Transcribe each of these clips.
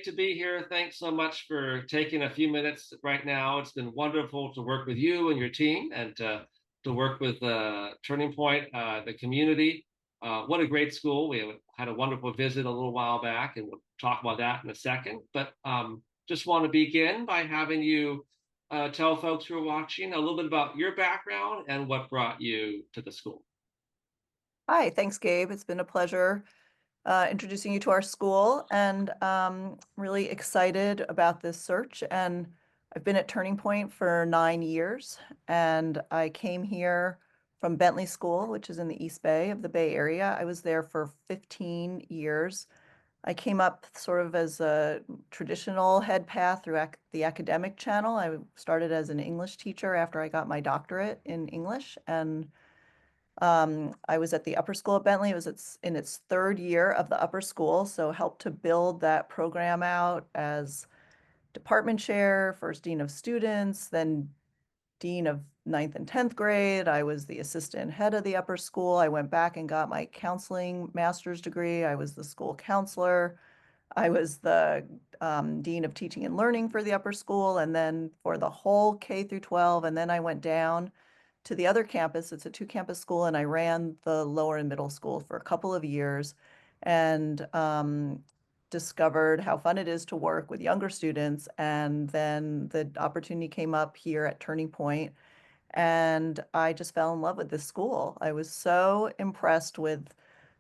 great to be here. Thanks so much for taking a few minutes right now. It's been wonderful to work with you and your team and to work with Turning Point, the community. What a great school. We had a wonderful visit a little while back, and we'll talk about that in a second. But just want to begin by having you tell folks who are watching a little bit about your background and what brought you to the school. Hi, thanks, Gabe. It's been a pleasure introducing you to our school, and really excited about this search. And I've been at Turning Point for 9 years, and I came here from Bentley School, which is in the East Bay of the Bay Area. I was there for 15 years. I came up sort of as a traditional head path through the academic channel. I started as an English teacher after I got my doctorate in English, and I was at the upper school at Bentley. It was in its third year of the upper school, so helped to build that program out as department chair, first dean of students, then dean of ninth and 10th grade. I was the assistant head of the upper school. I went back and got my counseling master's degree. I was the school counselor. I was the dean of teaching and learning for the upper school, and then for the whole K through 12. And then I went down to the other campus. It's a two-campus school, and I ran the lower and middle school for a couple of years, and discovered how fun it is to work with younger students. And then the opportunity came up here at Turning Point, and I just fell in love with this school. I was so impressed with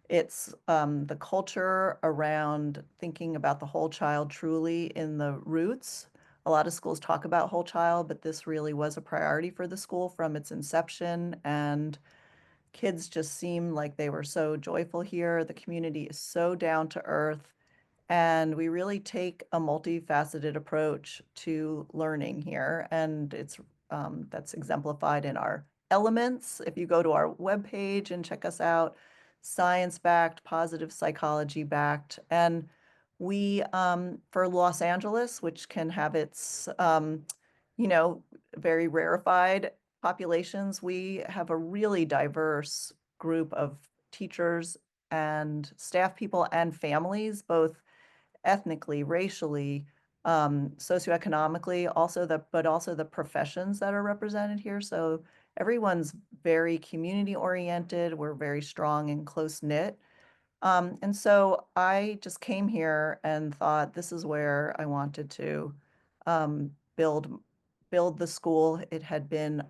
the culture around thinking about the whole child truly in the roots. A lot of schools talk about whole child, but this really was a priority for the school from its inception. And kids just seemed like they were so joyful here. The community is so down to earth. And we really take a multifaceted approach to learning here. And that's exemplified in our elements. If you go to our webpage and check us out, science-backed, positive psychology-backed. And we, for Los Angeles, which can have its, you know, very rarefied populations, we have a really diverse group of teachers and staff people and families, both ethnically, racially, socioeconomically, but also the professions that are represented here. So everyone's very community oriented. We're very strong and close knit. And so I just came here and thought this is where I wanted to build the school. It had been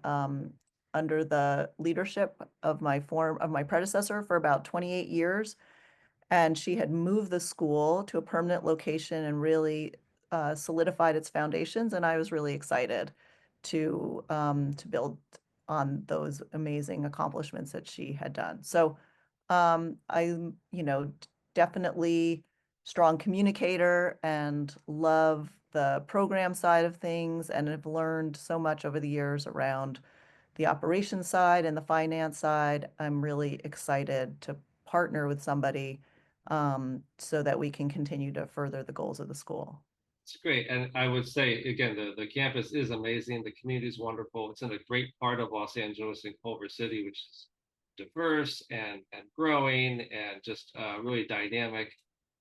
under the leadership of my predecessor for about 28 years. And she had moved the school to a permanent location and really solidified its foundations. And I was really excited to build on those amazing accomplishments that she had done. So I'm, definitely strong communicator and love the program side of things, and have learned so much over the years around the operations side and the finance side. I'm really excited to partner with somebody so that we can continue to further the goals of the school. It's great. And I would say, again, the campus is amazing. The community is wonderful. It's in a great part of Los Angeles in Culver City, which is diverse and growing and just really dynamic.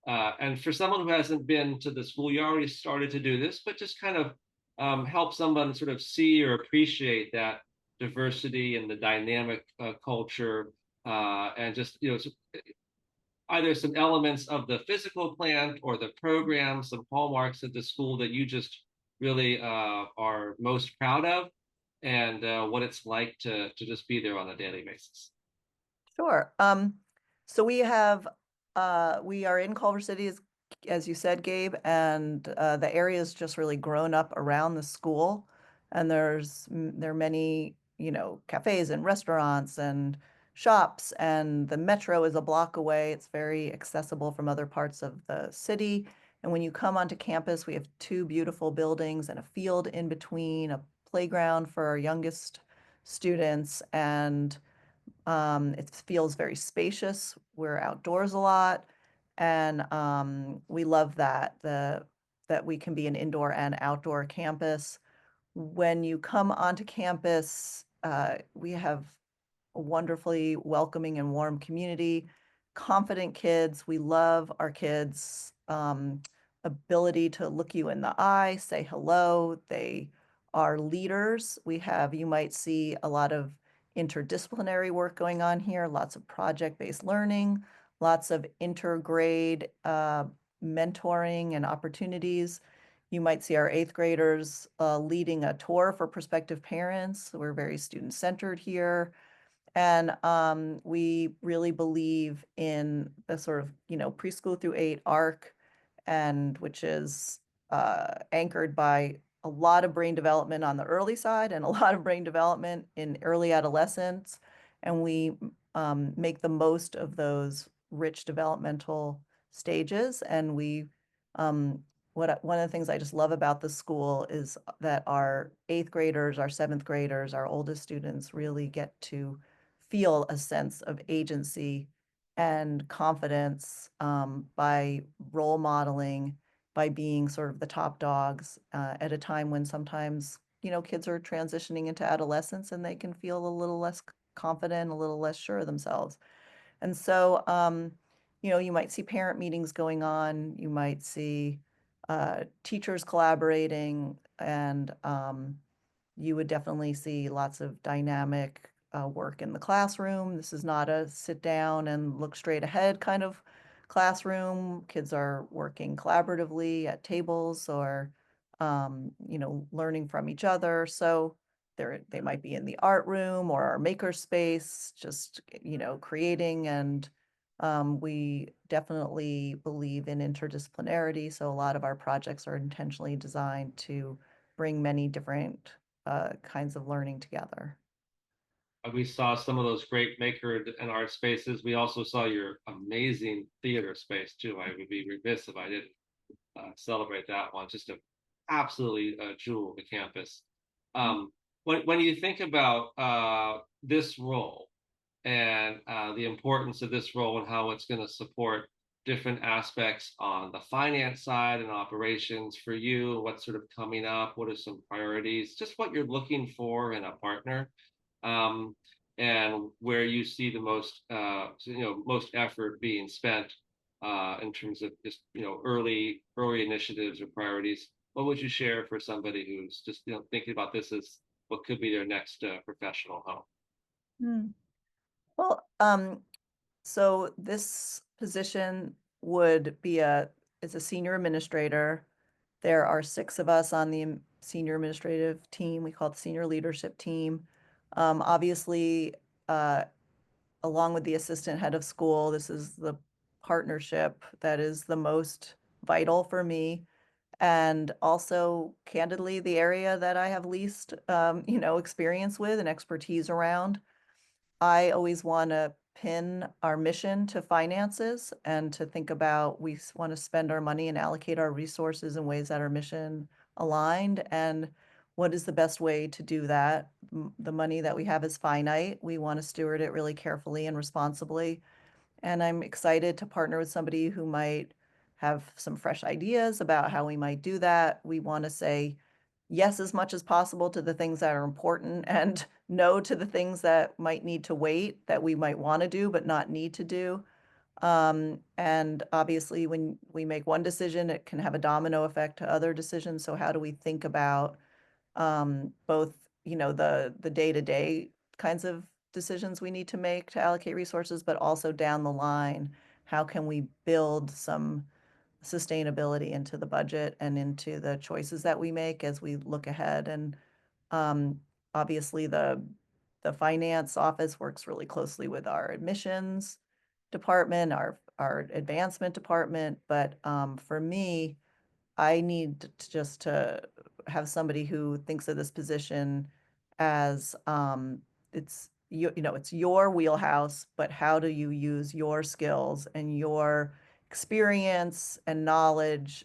And for someone who hasn't been to the school, you already started to do this, but just kind of help someone sort of see or appreciate that diversity and the dynamic culture and just, either some elements of the physical plant or the program, some hallmarks of the school that you just really are most proud of, and what it's like to just be there on a daily basis. Sure. So we are in Culver City, as you said, Gabe, and the area has just really grown up around the school. And there are many, cafes and restaurants and shops, and the metro is a block away. It's very accessible from other parts of the city. And when you come onto campus, we have two beautiful buildings and a field in between, a playground for our youngest students, and it feels very spacious. We're outdoors a lot, and we love that we can be an indoor and outdoor campus. When you come onto campus, we have a wonderfully welcoming and warm community, confident kids. We love our kids. ability to look you in the eye, say hello. They are leaders. You might see a lot of interdisciplinary work going on here, lots of project-based learning, lots of intergrade mentoring and opportunities. You might see our eighth graders leading a tour for prospective parents. We're very student-centered here. And we really believe in the sort of, preschool through 8 arc, and which is anchored by a lot of brain development on the early side and a lot of brain development in early adolescence. And we make the most of those rich developmental stages. And one of the things I just love about the school is that our eighth graders, our seventh graders, our oldest students really get to feel a sense of agency and confidence by role modeling, by being sort of the top dogs at a time when sometimes, kids are transitioning into adolescence and they can feel a little less confident, a little less sure of themselves. And so, you might see parent meetings going on, you might see teachers collaborating, and you would definitely see lots of dynamic work in the classroom. This is not a sit down and look straight ahead kind of classroom. Kids are working collaboratively at tables or, learning from each other. So they might be in the art room or our maker space, just, creating. And we definitely believe in interdisciplinarity. So a lot of our projects are intentionally designed to bring many different kinds of learning together. We saw some of those great maker and art spaces. We also saw your amazing theater space too. I would be remiss if I didn't celebrate that one. Just a absolutely jewel of the campus. When you think about this role and the importance of this role and how it's going to support different aspects on the finance side and operations for you, what's sort of coming up, what are some priorities, just what you're looking for in a partner, um, and where you see the most effort being spent in terms of just early initiatives or priorities. What would you share for somebody who's just thinking about this as what could be their next professional home? Hmm. Well, so this position would be it's a senior administrator. There are 6 of us on the senior administrative team. We call it the senior leadership team. Obviously, uh, along with the assistant head of school, this is the partnership that is the most vital for me. And also, candidly, the area that I have least, experience with and expertise around. I always want to pin our mission to finances and to think about we want to spend our money and allocate our resources in ways that are mission aligned. And what is the best way to do that? The money that we have is finite. We want to steward it really carefully and responsibly. And I'm excited to partner with somebody who might have some fresh ideas about how we might do that. We want to say yes as much as possible to the things that are important and no to the things that might need to wait, that we might want to do but not need to do. And obviously, when we make one decision, it can have a domino effect to other decisions. So how do we think about both, the day-to-day kinds of decisions we need to make to allocate resources, but also down the line, how can we build some sustainability into the budget and into the choices that we make as we look ahead. And um, obviously, the finance office works really closely with our admissions department, our advancement department. But for me, I need to just to have somebody who thinks of this position as it's your wheelhouse, but how do you use your skills and your experience and knowledge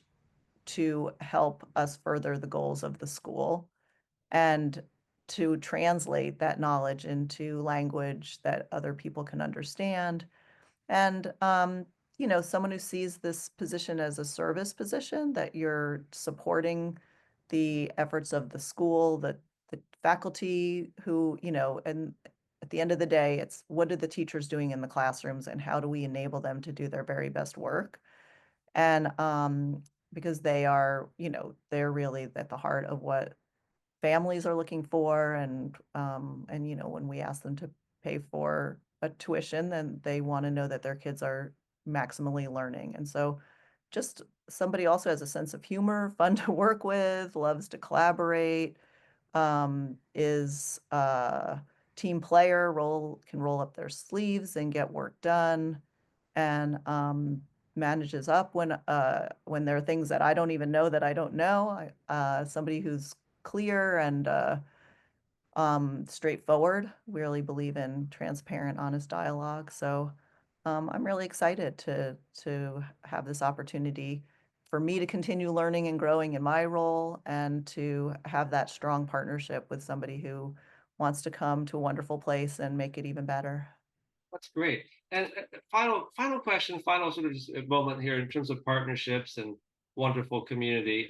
to help us further the goals of the school and to translate that knowledge into language that other people can understand. And, someone who sees this position as a service position, that you're supporting the efforts of the school, the faculty who, and at the end of the day, it's what are the teachers doing in the classrooms and how do we enable them to do their very best work? And because they are, they're really at the heart of what families are looking for. And, when we ask them to pay for a tuition, then they want to know that their kids are maximally learning. And so just somebody also has a sense of humor, fun to work with, loves to collaborate, is a team player, can roll up their sleeves and get work done, and manages up when there are things that I don't even know that I don't know. Somebody who's clear and straightforward. We really believe in transparent, honest dialogue. So I'm really excited to have this opportunity for me to continue learning and growing in my role, and to have that strong partnership with somebody who wants to come to a wonderful place and make it even better. That's great. And final question, final sort of just a moment here in terms of partnerships and wonderful community.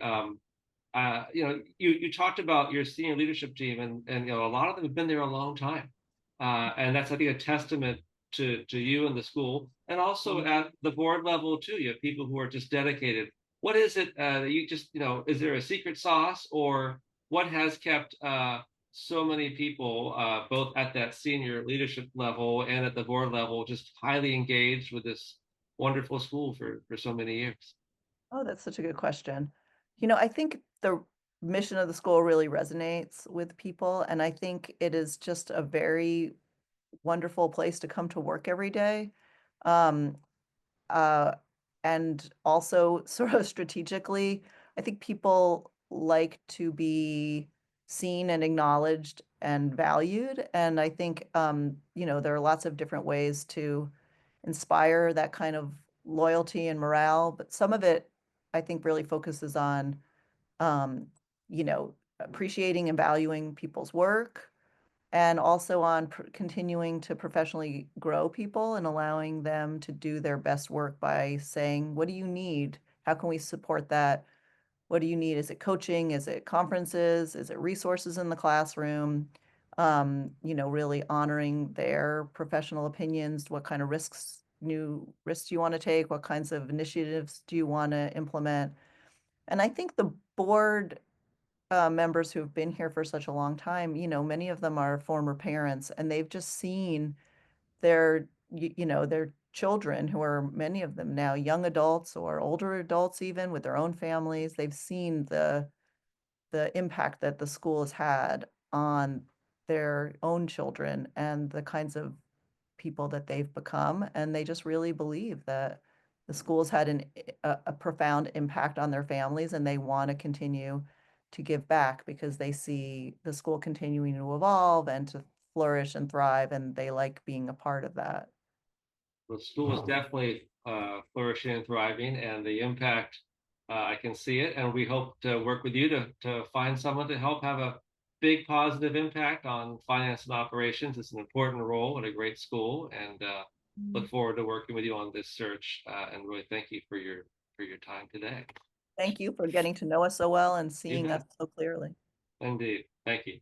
You talked about your senior leadership team, and a lot of them have been there a long time, and that's, I think, a testament to you and the school, and also at the board level too. You have people who are just dedicated. What is it that you just is there a secret sauce, or what has kept so many people, both at that senior leadership level and at the board level, just highly engaged with this wonderful school for so many years? Oh, that's such a good question. I think the mission of the school really resonates with people, and I think it is just a very wonderful place to come to work every day. Um, uh, and also sort of strategically, I think people like to be seen and acknowledged and valued. And I think, there are lots of different ways to inspire that kind of loyalty and morale, but some of it I think really focuses on, um, appreciating and valuing people's work, and also on continuing to professionally grow people and allowing them to do their best work by saying, what do you need? How can we support that? What do you need? Is it coaching? Is it conferences? Is it resources in the classroom? Really honoring their professional opinions. What kind of new risks do you want to take? What kinds of initiatives do you want to implement? And I think the board members who've been here for such a long time, many of them are former parents, and they've just seen their children, who are many of them now young adults or older adults, even with their own families. They've seen the impact that the school has had on their own children and the kinds of people that they've become, and they just really believe that the school's had a profound impact on their families, and they want to continue to give back because they see the school continuing to evolve and to flourish and thrive, and they like being a part of that. The school is definitely flourishing and thriving, and the impact, I can see it. And we hope to work with you to find someone to help have a big positive impact on finance and operations. It's an important role at a great school, and look Mm. forward to working with you on this search. And really thank you for your time today. Thank you for getting to know us so well and You seeing us bet. so clearly. Indeed. Thank you.